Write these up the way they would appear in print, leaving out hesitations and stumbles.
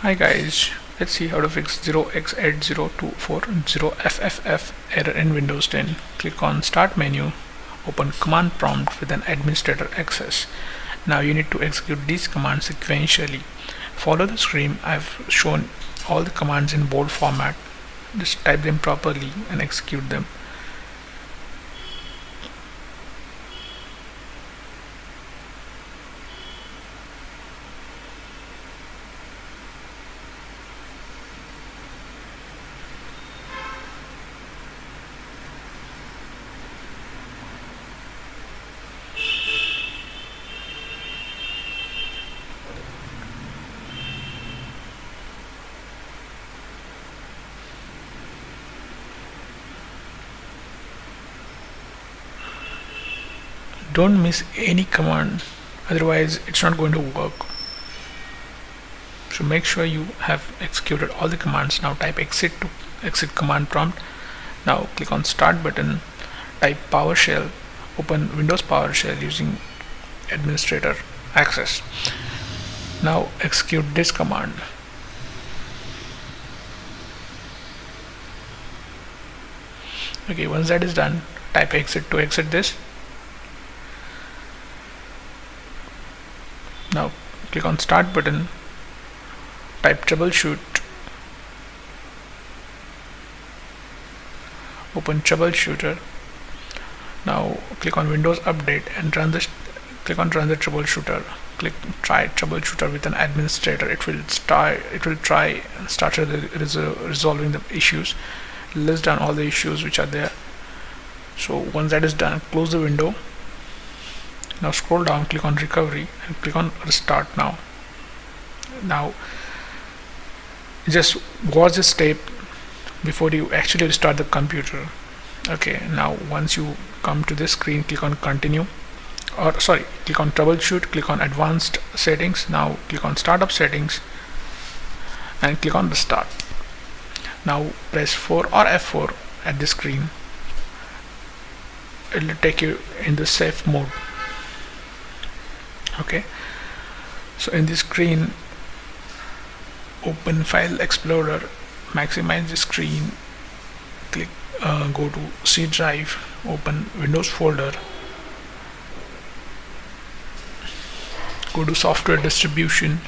Hi guys, let's see how to fix 0x80240fff error in Windows 10. Click on Start menu, open Command Prompt with an administrator access. Now you need to execute these commands sequentially. Follow the screen. I've shown all the commands in bold format. Just type them properly and execute them. Don't miss any command, otherwise it's not going to work. So make sure you have executed all the commands. Now type exit to exit command prompt. Now click on Start button, type PowerShell, open Windows PowerShell using administrator access. Now execute this command. Okay, once that is done, type exit to exit this. Now click on Start button, type Troubleshoot, open Troubleshooter. Now click on Windows Update and click on Run the Troubleshooter. Try Troubleshooter with an administrator. It will start resolving the issues. List down all the issues which are there. So once that is done, close the window. Now scroll down, click on Recovery and click on Restart. Now just watch this step before you actually restart the computer. Okay, now once you come to this screen, click on Continue, click on Troubleshoot, click on Advanced Settings. Now click on Startup Settings and click on Restart. Now press 4 or F4 at the screen. It will take you in the safe mode. Okay, so in this screen, open File Explorer, maximize the screen, go to C drive, open Windows folder, go to Software Distribution,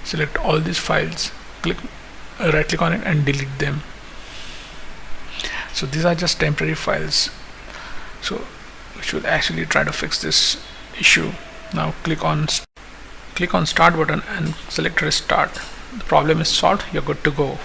select all these files, right click on it and delete them. So these are just temporary files, so we should actually try to fix this issue. Now click on Start button and select Restart. The problem is solved. You're good to go.